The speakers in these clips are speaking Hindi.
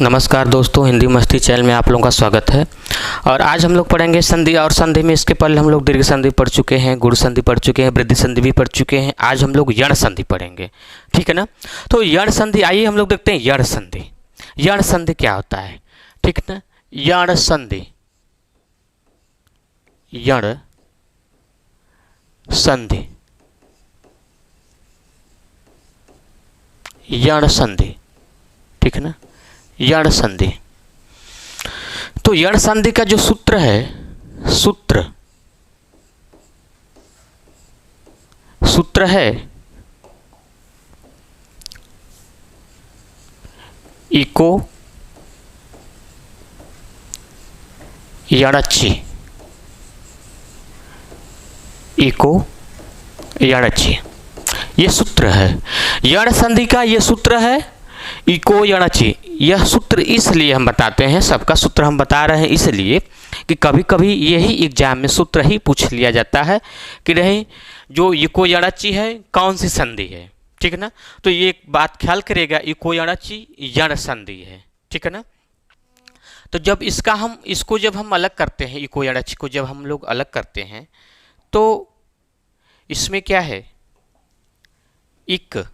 नमस्कार दोस्तों, हिंदी मस्ती चैनल में आप लोगों का स्वागत है। और आज हम लोग पढ़ेंगे संधि। और संधि में इसके पहले हम लोग दीर्घ संधि पढ़ चुके हैं, गुण संधि पढ़ चुके हैं, वृद्धि संधि भी पढ़ चुके हैं। आज हम लोग यण संधि पढ़ेंगे, ठीक है ना। तो यण संधि, आइए हम लोग देखते हैं यण संधि। यण संधि क्या होता है, ठीक है ना। यण संधि, यण संधि, यण संधि, ठीक है ना। यण संधि, तो यण संधि का जो सूत्र है, सूत्र है इको यणचि, इको यणचि, ये सूत्र है यण संधि का। ये सूत्र है इको यणचि। यह सूत्र इसलिए हम बताते हैं, सबका सूत्र हम बता रहे हैं इसलिए कि कभी कभी यही एग्जाम में सूत्र ही पूछ लिया जाता है कि नहीं जो इको यणचि है कौन सी संधि है, ठीक है ना। तो ये एक बात ख्याल करेगा, इको यणचि यण संधि है, ठीक है ना। तो जब इसको जब हम अलग करते हैं, इको यणचि को जब हम लोग अलग करते हैं तो इसमें क्या है, इक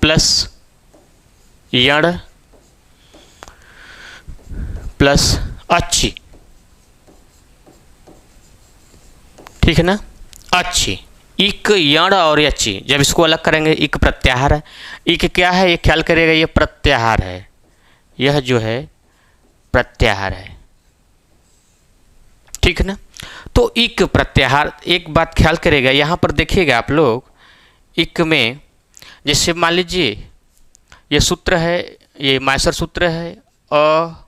प्लस यण प्लस अच्छी, ठीक है ना। अच्छी, इक यण और अच्छी, जब इसको अलग करेंगे इक प्रत्याहार है। इक क्या है, ये ख्याल करेगा, ये प्रत्याहार है, यह जो है प्रत्याहार है, ठीक है ना। तो इक प्रत्याहार, एक बात ख्याल करेगा, यहां पर देखिएगा आप लोग, इक में जैसे मान लीजिए ये सूत्र है, ये माइसर सूत्र है, अ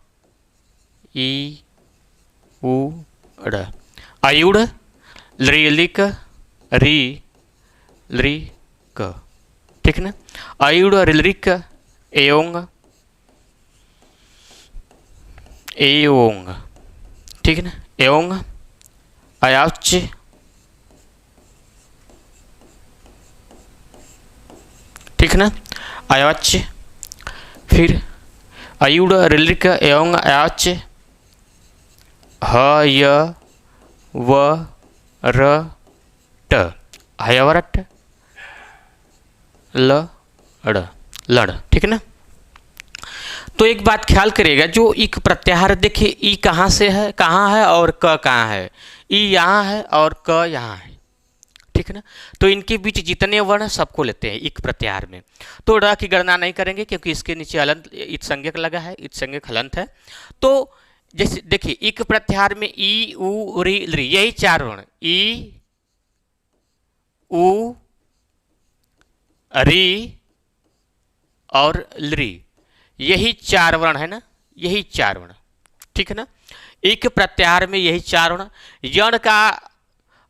ई उ ड़, अयुड़ लिक री लृ क, ठीक है ना। अयुड़ रिलरिक एयोंग एयोंग, ठीक है ना। एयोंग अयाच, ठीक है ना, अयाच। फिर अयुड़ रिलरिक एयोंग अयाच, ह य व र ट, हयवरट ल ड़, लड़, ठीक है ना। तो एक बात ख्याल करिएगा, जो इक प्रत्याहार, देखिए ई कहाँ से है, कहाँ है, और क कहाँ है। ई यहाँ है और क यहाँ है, ठीक है ना। तो इनके बीच जितने वर्ण सबको लेते हैं इक प्रत्याहार में। तो ड़ की गणना नहीं करेंगे क्योंकि इसके नीचे हलंत इत संज्ञक लगा है, इत संज्ञक हलंत है। तो जैसे देखिए इक प्रत्याहार में ई उ री लृ, यही चार वर्ण, ई उ री और लृ, यही चार वर्ण है ना, यही चार वर्ण, ठीक है ना। एक प्रत्याहार में यही चार वर्ण। यण का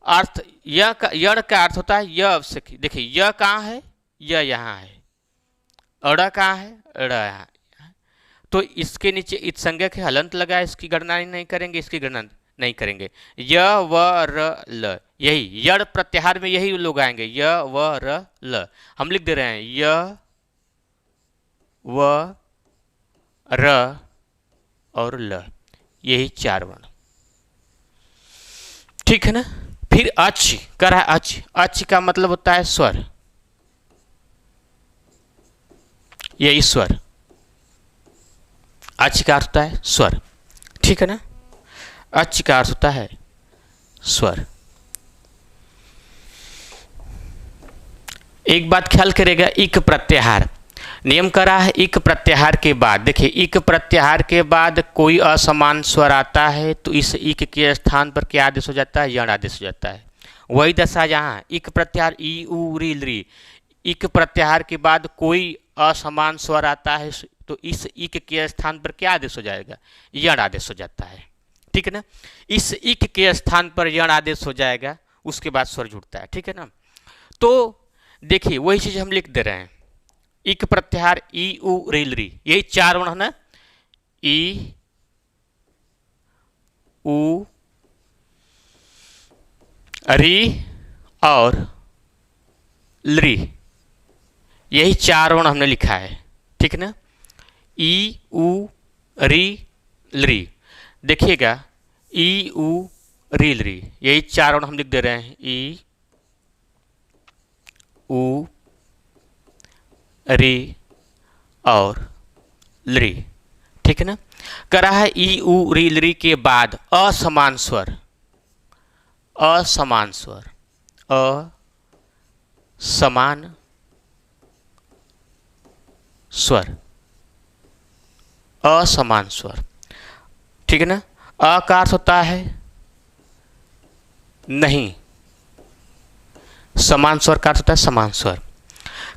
अर्थ, यण का अर्थ होता है य से, देखिए य कहाँ है, य यहाँ है, अड़ कहाँ है, अड़ यहाँ। तो इसके नीचे इत संज्ञक है, हलंत लगा है, इसकी गणना नहीं करेंगे, इसकी गणना नहीं करेंगे। य व र ल, यही यण प्रत्याहार में यही लोग आएंगे, य व र ल। हम लिख दे रहे हैं य व र और ल, यही चार वर्ण, ठीक है ना। फिर अच कर है, अच का मतलब होता है स्वर, यही स्वर, अच का अर्थ होता है स्वर, ठीक है ना। अच का अर्थ होता है स्वर। एक बात ख्याल करेगा, इक प्रत्याहार नियम करा है, इक प्रत्याहार के बाद, देखिए इक प्रत्याहार के बाद कोई असमान स्वर आता है तो इस इक के स्थान पर क्या आदेश हो जाता है, यण आदेश हो जाता है। वही दशा यहाँ, इक प्रत्याहार ई उ री लृ, इक प्रत्याहार के बाद कोई असमान स्वर आता है तो इस इक के स्थान पर क्या आदेश हो जाएगा, यण आदेश हो जाता है, ठीक है ना। इस इक के स्थान पर यण आदेश हो जाएगा, उसके बाद स्वर जुड़ता है, ठीक है ना। तो देखिए वही चीज हम लिख दे रहे हैं, इक प्रत्याहार ई उ री लृ, यही चार वर्ण है ना, ई उ री और लृ, यही 4 वर्ण हमने लिखा है, ठीक है ना। ई उ री लृ, देखिएगा ई उ री लृ, यही 4 वर्ण हम लिख दे रहे हैं। ई उ री और लृ, ठीक है ना। करा है ई उ री लृ के बाद असमान स्वर, असमान स्वर, असमान स्वर, असमान स्वर, ठीक है ना। अ का अर्थ होता है नहीं, समान स्वर का अर्थ होता है समान स्वर।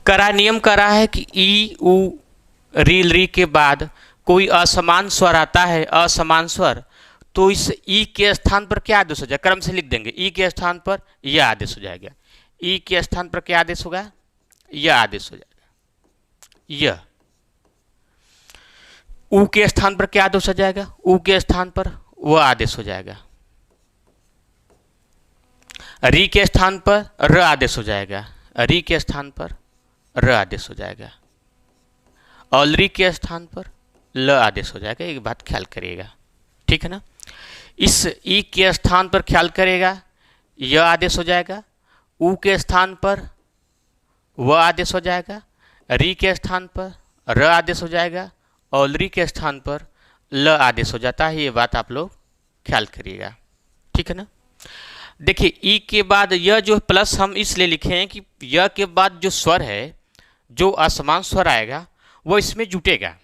करा नियम करा है कि ई उ री लृ के बाद कोई असमान स्वर आता है, असमान स्वर, तो इस ई के स्थान पर क्या आदेश हो जाएगा, क्रम से लिख देंगे। ई के स्थान पर यह आदेश हो जाएगा, ई के स्थान पर क्या आदेश होगा, यह आदेश हो जाएगा। यह उ के स्थान पर क्या आदेश हो जाएगा, उ के स्थान पर वह आदेश हो जाएगा। री के स्थान पर र आदेश हो जाएगा, री के स्थान पर र आदेश हो जाएगा, और लृ के स्थान पर ल आदेश हो जाएगा। एक बात ख्याल करिएगा, ठीक है ना। इस ई के स्थान पर ख्याल करेगा, यह आदेश हो जाएगा। उ के स्थान पर वह आदेश हो जाएगा, री के स्थान पर र आदेश हो जाएगा, और लृ के स्थान पर ल आदेश हो जाता है। ये बात आप लोग ख्याल करिएगा, ठीक है ना। देखिए ई के बाद यह जो प्लस हम इसलिए लिखे हैं कि यह के बाद जो स्वर है, जो असमान स्वर आएगा वो इसमें जुटेगा,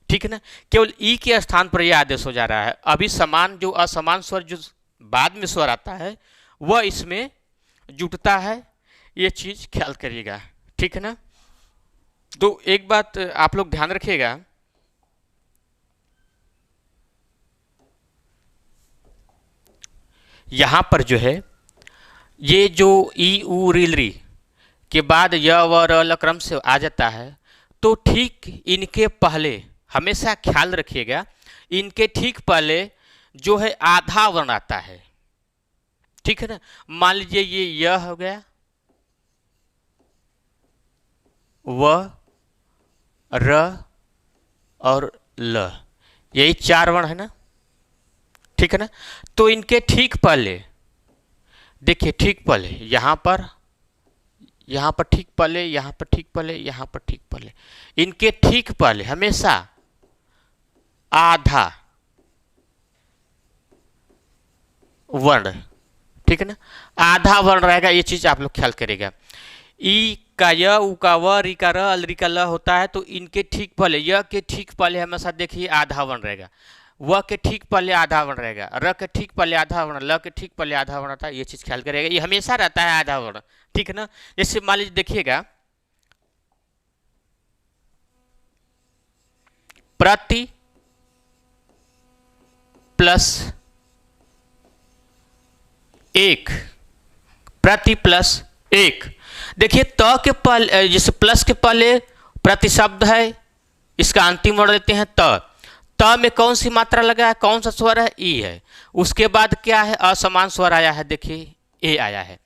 ठीक है ना। केवल ई के स्थान पर यह आदेश हो जा रहा है। अभी समान जो असमान स्वर जो बाद में स्वर आता है वह इसमें जुटता है, ये चीज ख्याल करिएगा, ठीक है ना। तो एक बात आप लोग ध्यान रखिएगा, यहां पर जो है ये जो ई उ री लृ के बाद य व र ल क्रम से आ जाता है, तो ठीक इनके पहले हमेशा ख्याल रखिएगा, इनके ठीक पहले जो है आधा वर्ण आता है, ठीक है ना। मान लीजिए ये य हो गया, व र और ल, यही 4 वर्ण है ना, ठीक है ना। तो इनके ठीक पहले देखिए, ठीक पहले यहां पर ठीक पहले, यहां पर ठीक पहले, यहां पर ठीक पहले, इनके ठीक पहले हमेशा आधा वर्ण, ठीक है ना, आधा वर्ण रहेगा। ये चीज आप लोग ख्याल करेगा। ई का य, उ का व, री का र, लृ का ल होता है, तो इनके ठीक पहले, य के ठीक पहले हमेशा देखिए आधा वर्ण रहेगा, व के ठीक पहले आधा वर्ण रहेगा, र के ठीक पहले आधा वर्ण, ल के ठीक पहले आधा वर्ण रहता है। ये चीज ख्याल करेगा, ये हमेशा रहता है आधा वर्ण, ठीक है ना। जैसे मान लीजिए देखिएगा, प्रति प्लस एक, प्रति प्लस एक, देखिए त के पहले, जैसे प्लस के पहले प्रतिशब्द है, इसका अंतिम वर्ण लेते हैं त में कौन सी मात्रा लगा है, कौन सा स्वर है, ई है। उसके बाद क्या है, असमान स्वर आया है, देखिए ए आया है।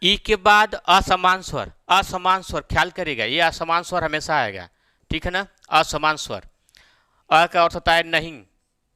ई के बाद असमान स्वर, असमान स्वर ख्याल करेगा, ये असमान स्वर हमेशा आएगा, ठीक है ना। असमान स्वर, अ का अर्थ होता है नहीं,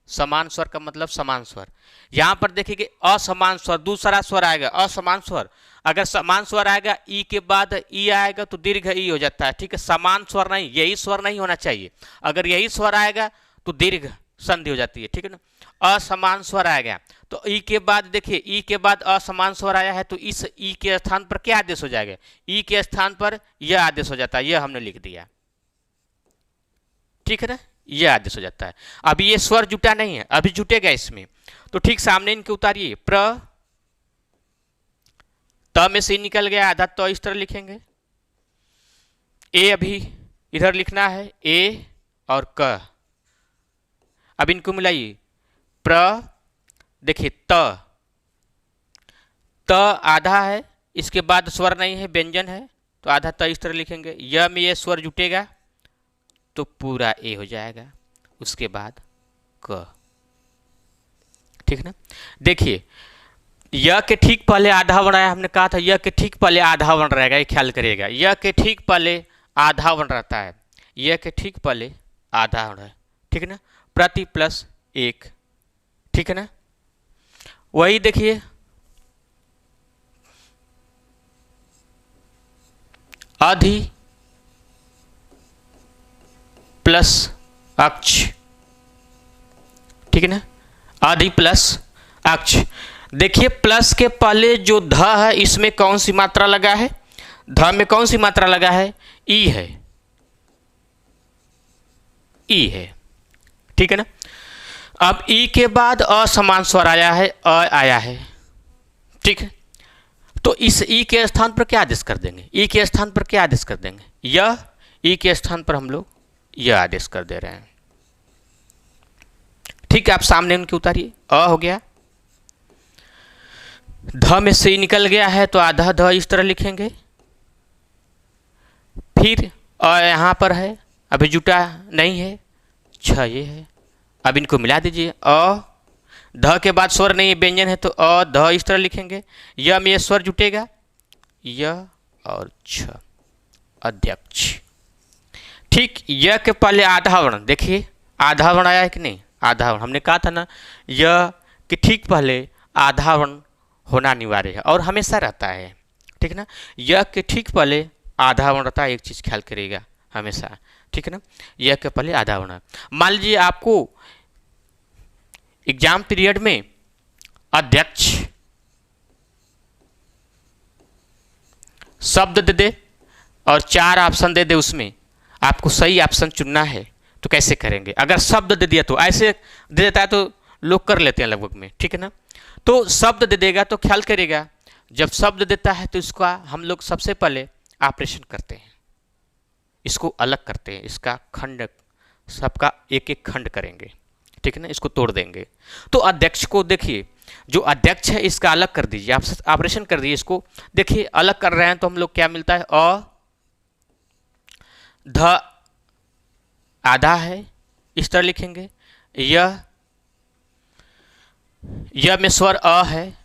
समान स्वर का मतलब समान स्वर। यहां पर देखिए असमान स्वर, दूसरा स्वर आएगा असमान स्वर। अगर समान स्वर आएगा ई के बाद ई आएगा तो दीर्घ ई हो जाता है, ठीक है। समान स्वर नहीं, यही स्वर नहीं होना चाहिए। अगर यही स्वर आएगा तो दीर्घ संधि हो जाती है, ठीक है ना। असमान स्वर आएगा तो ई के बाद देखिए, ई के बाद असमान स्वर आया है, तो इस ई के स्थान पर क्या आदेश हो जाएगा, ई के स्थान पर यह आदेश हो जाता है, यह हमने लिख दिया, ठीक है ना, यह आदेश हो जाता है। अभी ये स्वर जुटा नहीं है, अभी जुटेगा इसमें, तो ठीक सामने इनके उतारिए। प्र त में से निकल गया आधा, तो इस तरह लिखेंगे। ए अभी इधर लिखना है, ए और क, अब इनको मिलाइए। प्र, देखिए त आधा है, इसके बाद स्वर नहीं है, व्यंजन है, तो आधा त इस तरह लिखेंगे। य में ये स्वर जुटेगा तो पूरा ए हो जाएगा, उसके बाद क, ठीक है ना। देखिए य के ठीक पहले आधा वर्ण आया, हमने कहा था य के ठीक पहले आधा वर्ण रहेगा, ये ख्याल करिएगा। य के ठीक पहले आधा वर्ण रहता है, य के ठीक पहले आधा वर्ण है, ठीक है ना, प्रति प्लस एक, ठीक है ना। वही देखिए अधि प्लस अक्ष, ठीक है ना, अधि प्लस अक्ष। देखिए प्लस के पहले जो ध है इसमें कौन सी मात्रा लगा है, ध में कौन सी मात्रा लगा है, ई है, ई है, ठीक है ना। अब ई के बाद असमान स्वर आया है, अ आया है, ठीक है। तो इस ई के स्थान पर क्या आदेश कर देंगे, ई के स्थान पर क्या आदेश कर देंगे, यह, ई के स्थान पर हम लोग यह आदेश कर दे रहे हैं, ठीक है। आप सामने उनके उतारिए, अ हो गया, ध में से निकल गया है तो आधा ध इस तरह लिखेंगे, फिर अ यहाँ पर है, अभी जुटा नहीं है, छ ये है, अब इनको मिला दीजिए, अ ध के बाद स्वर नहीं है, व्यंजन है तो अ ध इस तरह लिखेंगे, य में ये स्वर जुटेगा, य और छ, अध्यक्ष, ठीक। य के पहले आधा वर्ण, देखिए आधा वर्ण आया है कि नहीं, आधा वर्ण, हमने कहा था ना य के ठीक पहले आधा वर्ण होना अनिवार्य है और हमेशा रहता है, ठीक है ना। य के ठीक पहले आधा वर्ण रहता है, एक चीज ख्याल करिएगा हमेशा, ठीक है ना, य के पहले आधा वर्ण। मान लीजिए आपको एग्जाम पीरियड में अध्यक्ष शब्द दे दे और 4 ऑप्शन दे दे, उसमें आपको सही ऑप्शन चुनना है तो कैसे करेंगे। अगर शब्द दे दिया तो ऐसे दे देता है तो लोग कर लेते हैं लगभग में, ठीक है ना। तो शब्द दे देगा तो ख्याल करिएगा, जब शब्द देता है तो इसका हम लोग सबसे पहले ऑपरेशन करते हैं, इसको अलग करते हैं, इसका खंड, सबका एक एक खंड करेंगे, ठीक है ना, इसको तोड़ देंगे। तो अध्यक्ष को देखिए, जो अध्यक्ष है इसका अलग कर दीजिए, आप ऑपरेशन कर दीजिए, इसको देखिए अलग कर रहे हैं तो हम लोग क्या मिलता है, अ ध आधा है इस तरह लिखेंगे, य में स्वर अ है,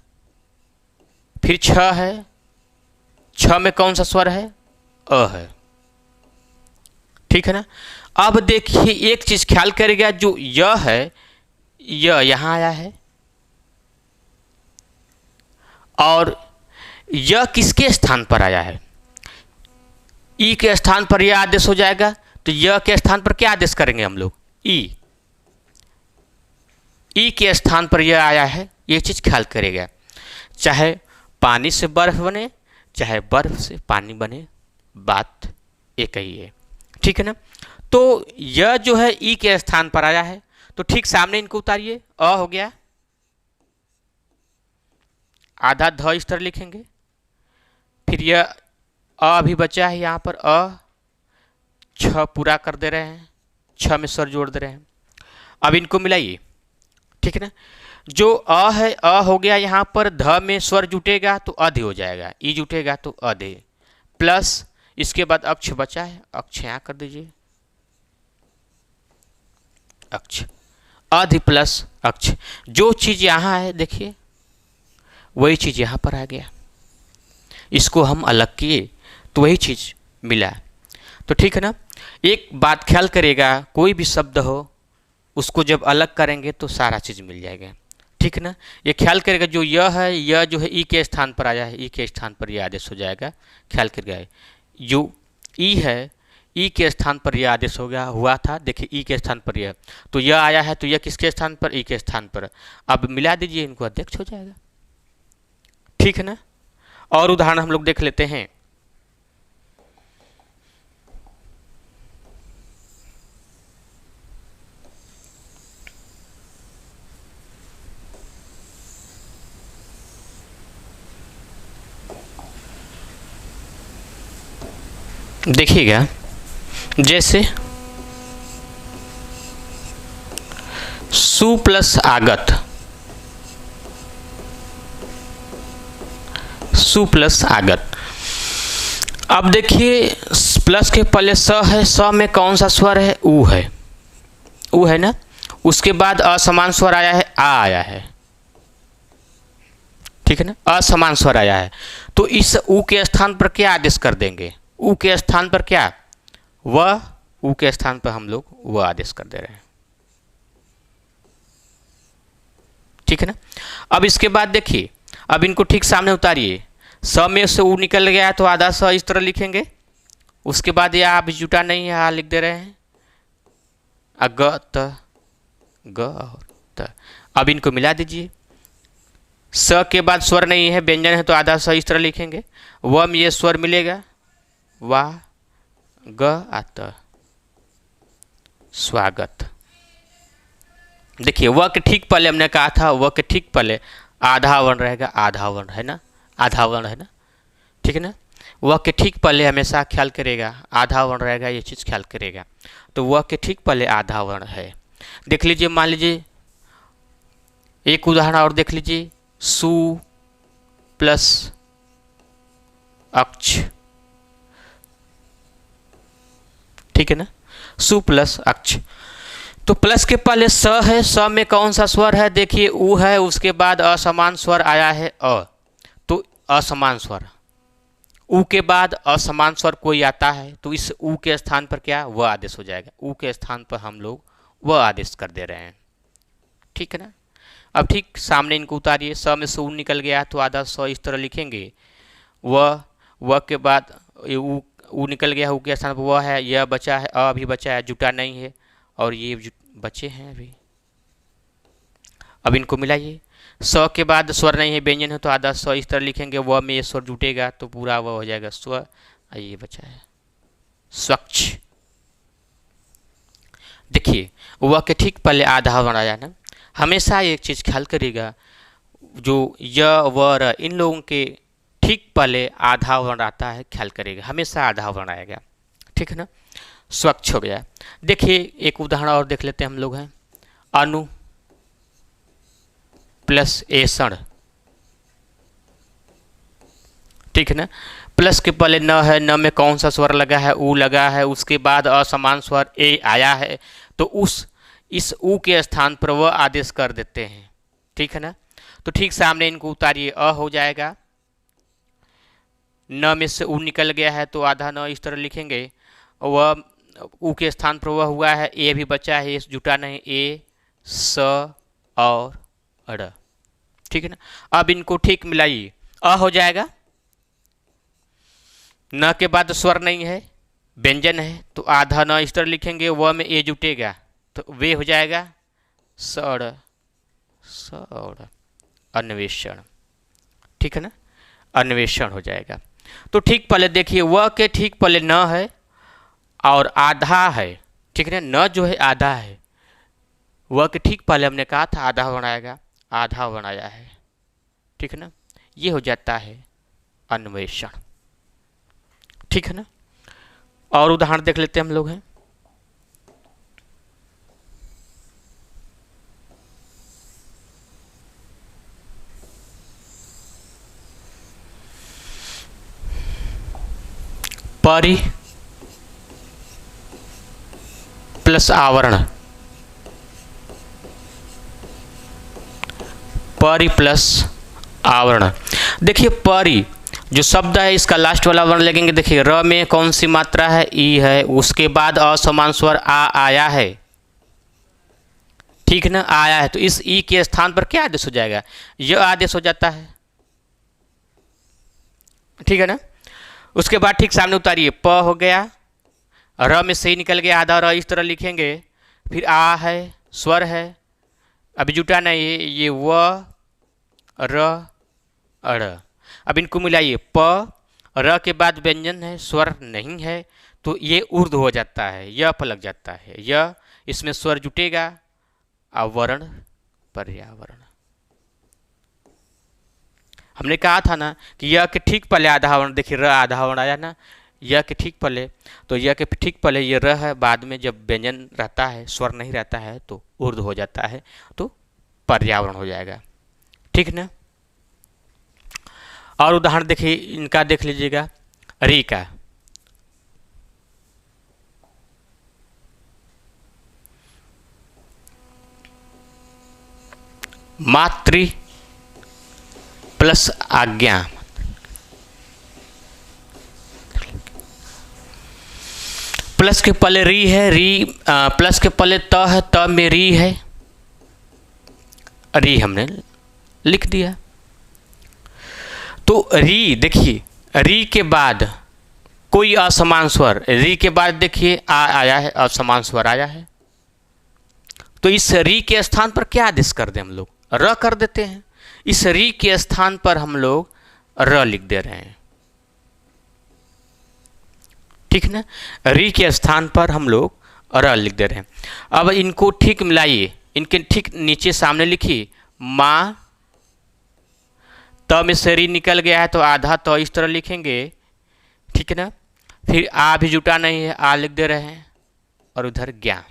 फिर छ है, छ में कौन सा स्वर है, अ है, ठीक है ना। अब देखिए एक चीज ख्याल करिएगा, जो य है य यहां आया है और य किसके स्थान पर आया है, ई के स्थान पर यह आदेश हो जाएगा, तो य के स्थान पर क्या आदेश करेंगे हम लोग, ई, ई के स्थान पर यह आया है, ये चीज ख्याल करेगा। चाहे पानी से बर्फ बने, चाहे बर्फ से पानी बने, बात एक ही है, ठीक है ना। तो यह जो है ई के स्थान पर आया है, तो ठीक सामने इनको उतारिए, अ हो गया, आधा ध इस तरह लिखेंगे, फिर यह अ भी बचा है यहाँ पर, अ छ पूरा कर दे रहे हैं, छ में स्वर जोड़ दे रहे हैं, अब इनको मिलाइए, ठीक है ना। जो अ है अ हो गया, यहाँ पर ध में स्वर जुटेगा तो अधि हो जाएगा, ई जुटेगा तो अधि, प्लस इसके बाद अक्ष बचा है, अक्ष यहाँ कर दीजिए, अक्ष, अधि प्लस अक्ष, जो चीज यहाँ है देखिए वही चीज यहाँ पर आ गया, इसको हम अलग किए तो वही चीज मिला, तो ठीक है ना। एक बात ख्याल करिएगा, कोई भी शब्द हो उसको जब अलग करेंगे तो सारा चीज मिल जाएगा, ठीक है ना। ये ख्याल करिएगा, जो यह है यह जो है ई के स्थान पर आया है, ई के स्थान पर यह आदेश हो जाएगा, ख्याल करिएगा। जो ई है ई के स्थान पर यह आदेश हो गया हुआ था, देखिए ई के स्थान पर यह, तो यह आया है तो यह किसके स्थान पर, ई के स्थान पर, अब मिला दीजिए, इनको अध्यक्ष हो जाएगा, ठीक है ना। और उदाहरण हम लोग देख लेते हैं, देखिएगा जैसे सु प्लस आगत, सु प्लस आगत, अब देखिए प्लस के पहले स है, स में कौन सा स्वर है, उ है, उ है ना, उसके बाद असमान स्वर आया है, आ आया है, ठीक है ना, असमान स्वर आया है तो इस उ के स्थान पर क्या आदेश कर देंगे, उ के स्थान पर क्या, वह, उ के स्थान पर हम लोग वह आदेश कर दे रहे हैं। ठीक है ना। अब इसके बाद देखिए, अब इनको ठीक सामने उतारिए, स में से उ निकल गया तो आधा स इस तरह लिखेंगे, उसके बाद यह आप जुटा नहीं है, यहाँ लिख दे रहे हैं ग त, ग और त। अब इनको मिला दीजिए, स के बाद स्वर नहीं है, व्यंजन है तो आधा स इस तरह लिखेंगे, व में ये स्वर मिलेगा, वाह ग आत, स्वागत। देखिए व के ठीक पहले हमने कहा था, व के ठीक पहले आधा वर्ण रहेगा, आधा वर्ण है ना, आधा वर्ण है ना, ठीक है ना। व के ठीक पहले हमेशा ख्याल करेगा, आधा वर्ण रहेगा, ये चीज़ ख्याल करेगा। तो व के ठीक पहले आधा वर्ण है। देख लीजिए, मान लीजिए एक उदाहरण और देख लीजिए, सु प्लस अक्ष, ठीक है ना, सु प्लस अक्ष। तो प्लस के पहले स है, स में कौन सा स्वर है, देखिए उ है, उसके बाद असमान स्वर आया है अ, तो असमान स्वर, उ के बाद असमान स्वर कोई आता है तो इस उ के स्थान पर क्या, वह आदेश हो जाएगा, उ के स्थान पर हम लोग वह आदेश कर दे रहे हैं। ठीक है ना। अब ठीक सामने इनको उतारिए, स में से उ निकल गया तो आधा स इस तरह लिखेंगे, वह के बाद उ निकल गया, उ के स्थान पर वह है, यह बचा है, अ भी बचा है, जुटा नहीं है, और ये बचे हैं अभी। अब इनको मिलाइए, स के बाद स्वर नहीं है, व्यंजन है तो आधा स इस तरह लिखेंगे, वह में ये स्वर जुटेगा तो पूरा वह हो जाएगा स्व, ये बचा है स्वच्छ। देखिए वह के ठीक पहले आधा वर्ण आया ना, हमेशा एक चीज़ ख्याल करिएगा, जो य व र इन लोगों के ठीक पहले आधा वर्ण आता है, ख्याल करिएगा हमेशा आधा वर्ण आएगा। ठीक है ना, स्वच्छ हो गया। देखिए एक उदाहरण और देख लेते हैं हम लोग हैं, अनु प्लस ऐसण, ठीक है ना, प्लस के पहले न है, न में कौन सा स्वर लगा है, उ लगा है, उसके बाद असमान स्वर ए आया है तो इस उ के स्थान पर वह आदेश कर देते हैं। ठीक है ना। तो ठीक सामने इनको उतारिए, अ हो जाएगा, न में से उ निकल गया है तो आधा न इस तरह लिखेंगे, वह उ के स्थान पर वह हुआ है, ए भी बचा है, ये जुटा नहीं, ए स और अड़। ठीक है ना। अब इनको ठीक मिलाइए, अ हो जाएगा, न के बाद स्वर नहीं है, व्यंजन है तो आधा न इस तरह लिखेंगे, व में ए जुटेगा तो वे हो जाएगा सड़, सड़, अन्वेषण। ठीक है ना, अन्वेषण हो जाएगा। तो ठीक पहले देखिए, व के ठीक पहले न है और आधा है, ठीक है ना, न जो है आधा है, व के ठीक पहले हमने कहा था आधा वर्ण आएगा, आधा वर्ण आया है। ठीक है ना, ये हो जाता है अन्वेषण। ठीक है ना। और उदाहरण देख लेते हैं हम लोग हैं, परि प्लस आवरण, परि प्लस आवरण। देखिए परि जो शब्द है इसका लास्ट वाला वर्ण लगेंगे, देखिए र में कौन सी मात्रा है, ई है, उसके बाद असमान स्वर आ आया है। ठीक है ना, आया है तो इस ई के स्थान पर क्या आदेश हो जाएगा, यह आदेश हो जाता है। ठीक है ना। उसके बाद ठीक सामने उतारिए, प हो गया, र में से ही निकल गया, आधा र इस तरह लिखेंगे, फिर आ है, स्वर है, अभी जुटा नहीं है, ये व र अड़। अब इनको मिलाइए, प र के बाद व्यंजन है, स्वर नहीं है तो ये ऊर्ध्व हो जाता है, य पर लग जाता है, य इसमें स्वर जुटेगा, आवरण पर्यावरण। हमने कहा था ना कि य के ठीक पहले आधा वर्ण, देखिए र आधा वर्ण आया ना, य के ठीक पहले, तो य के ठीक पहले ये र है, बाद में जब व्यंजन रहता है, स्वर नहीं रहता है तो ऊर्ध्व हो जाता है, तो पर्यावरण हो जाएगा। ठीक ना। और उदाहरण देखिए इनका, देख लीजिएगा, री का, मातृ प्लस आज्ञा, प्लस के पहले री है, री प्लस के पहले त है, त में री है, री हमने लिख दिया। तो री देखिए, री के बाद कोई असमान स्वर, री के बाद देखिए आ आया है, असमान स्वर आया है। तो इस री के स्थान पर क्या आदेश कर दें हम लोग? र कर देते हैं। इस री के स्थान पर हम लोग र लिख दे रहे हैं, ठीक ना। री के स्थान पर हम लोग र लिख दे रहे हैं। अब इनको ठीक मिलाइए, इनके ठीक नीचे सामने लिखिए माँ, त में से री निकल गया है तो आधा तो इस तरह लिखेंगे, ठीक है ना। फिर आ भी जुटा नहीं है, आ लिख दे रहे हैं, और उधर ज्ञा।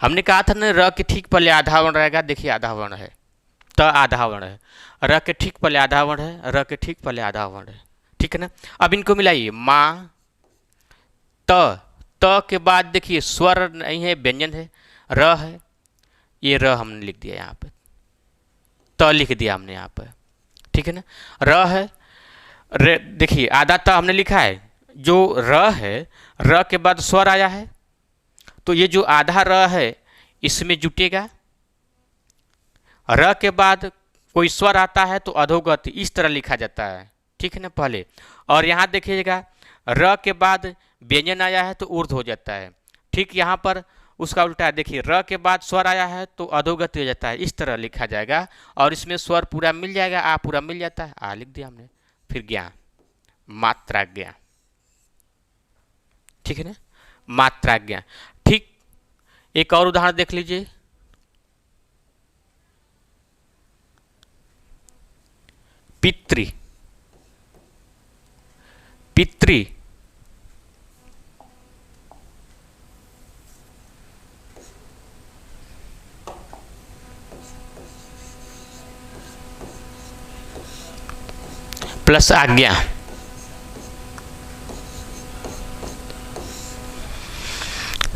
हमने कहा था ना र के ठीक पहले आधा वर्ण रहेगा, देखिए आधा वर्ण है, त आधा वर्ण है, र के ठीक पहले आधा वर्ण है, र के ठीक पहले आधा वर्ण है, ठीक है ना। अब इनको मिलाइए माँ, त के बाद देखिए स्वर नहीं है, व्यंजन है, र है, ये र हमने लिख दिया यहाँ पे, त लिख दिया हमने यहाँ पे, ठीक है ना। र है, देखिए आधा त हमने लिखा है, जो र है, र के बाद स्वर आया है, तो ये जो आधा र है इसमें जुटेगा। र के बाद कोई स्वर आता है तो अधोगति इस तरह लिखा जाता है, ठीक है ना पहले। और यहाँ देखिएगा र के बाद व्यंजन आया है तो ऊर्ध्व हो जाता है, ठीक। यहाँ पर उसका उल्टा है, देखिए र के बाद स्वर आया है तो अधोगति हो जाता है, इस तरह लिखा जाएगा। और इसमें स्वर पूरा मिल जाएगा, आ पूरा मिल जाता है, आ लिख दिया हमने। फिर ज्ञा, मात्रा ज्ञा, ठीक है ना, मात्रा ज्ञा, ठीक। एक और उदाहरण देख लीजिए, पितृ, पितृ, प्लस आज्ञा।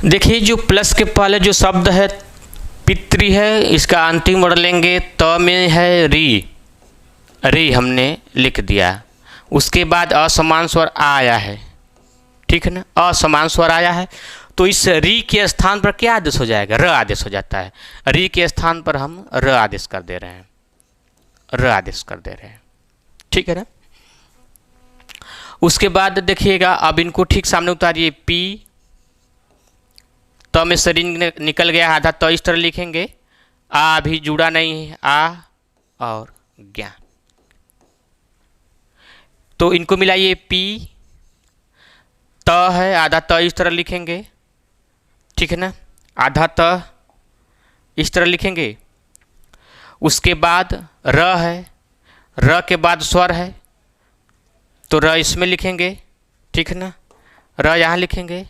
देखिए जो प्लस के पहले जो शब्द है पितृ है, इसका अंतिम वर्ण लेंगे, त में है री, री हमने लिख दिया। उसके बाद असमान स्वर आया है, ठीक है ना, असमान स्वर आया है, तो इस री के स्थान पर क्या आदेश हो जाएगा? र आदेश हो जाता है। री के स्थान पर हम र आदेश कर दे रहे हैं, र आदेश कर दे रहे हैं, ठीक है ना। उसके बाद देखिएगा, अब इनको ठीक सामने उतारिए, पी, त में से री निकल गया आधा, तो इस तरह लिखेंगे, आ भी जुड़ा नहीं है, आ और ज्ञा। तो इनको मिलाइए, पी, त है आधा, त इस तरह लिखेंगे, ठीक है ना, आधा त इस तरह लिखेंगे। उसके बाद र है, र के बाद स्वर है तो र इसमें लिखेंगे, ठीक है ना, र यहाँ लिखेंगे,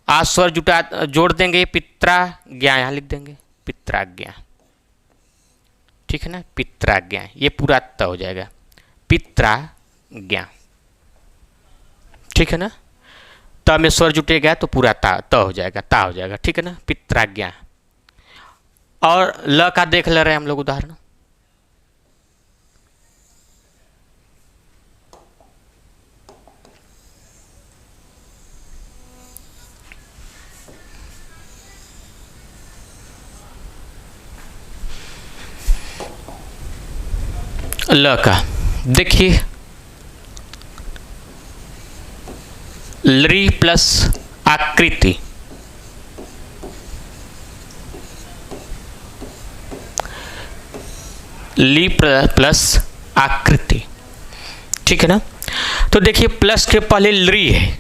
आ स्वर जुटा जोड़ देंगे, पित्रा ज्ञा यहाँ लिख देंगे, पित्राज्ञा, ठीक है ना, पित्राज्ञा। ये पूरा त हो जाएगा, पित्राज्ञा, ठीक है ना। त में स्वर जुटेगा तो पूरा त हो जाएगा, ता हो जाएगा, ठीक है ना, पित्राज्ञा। और ल का देख ले रहे हैं हम लोग उदाहरण, ल का देखिए, लृ प्लस आकृति, ली प्लस आकृति, ठीक है ना। तो देखिए प्लस के पहले लृ है,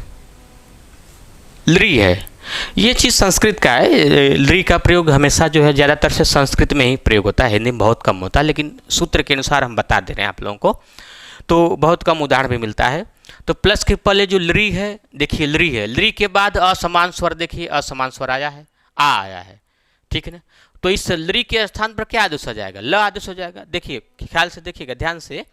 लृ है, ये चीज़ संस्कृत का है। लृ का प्रयोग हमेशा जो है ज़्यादातर से संस्कृत में ही प्रयोग होता है, हिंदी में बहुत कम होता है, लेकिन सूत्र के अनुसार हम बता दे रहे हैं आप लोगों को, तो बहुत कम उदाहरण भी मिलता है। तो प्लस के पहले जो लृ है, देखिए लृ है, लृ के बाद असमान स्वर, देखिए असमान स्वर आया है, आ आया है, ठीक है ना। तो इस लृ के स्थान पर क्या आदेश हो जाएगा? ल आदेश हो जाएगा। देखिए ख्याल से देखिएगा, ध्यान से,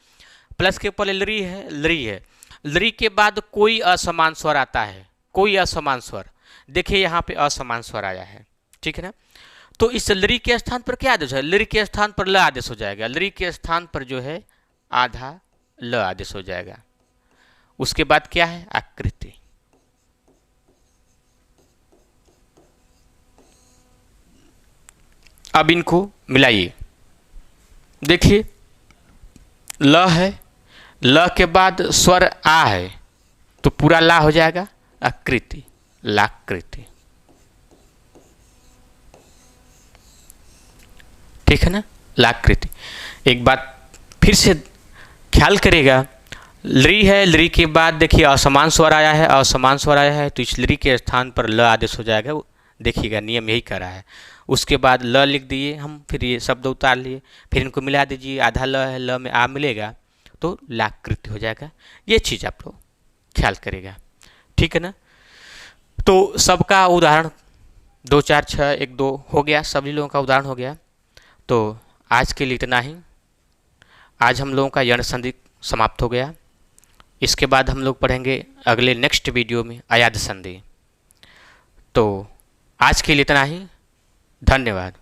प्लस के पहले लृ है, लृ है, लृ के बाद कोई असमान स्वर आता है, कोई असमान स्वर, देखिए यहाँ पे असमान स्वर आया है, ठीक है ना। तो इस लरी के स्थान पर क्या आदेश है? लरी के स्थान पर ल आदेश हो जाएगा। लरी के स्थान पर जो है आधा ल आदेश हो जाएगा। उसके बाद क्या है? आकृति। अब इनको मिलाइए। देखिए ल है, ल के बाद स्वर आ है तो पूरा ला हो जाएगा आकृति, लाकृति। ठीक है ना, लाकृति। एक बात फिर से ख्याल करेगा, लरी है, लरी के बाद देखिए असमान स्वर आया है, असमान स्वर आया है तो इस लरी के स्थान पर ल आदेश हो जाएगा। देखिएगा नियम यही कर रहा है। उसके बाद ल लिख दिए हम, फिर ये शब्द उतार लिए, फिर इनको मिला दीजिए, आधा ल है, ल में आ मिलेगा तो लाकृति हो जाएगा। ये चीज़ आप लोग ख्याल करेगा, ठीक है ना। तो सबका उदाहरण 2 4 6 1 2 हो गया, सभी लोगों का उदाहरण हो गया। तो आज के लिए इतना ही। आज हम लोगों का यण संधि समाप्त हो गया। इसके बाद हम लोग पढ़ेंगे अगले नेक्स्ट वीडियो में अयाद संधि। तो आज के लिए इतना ही, धन्यवाद।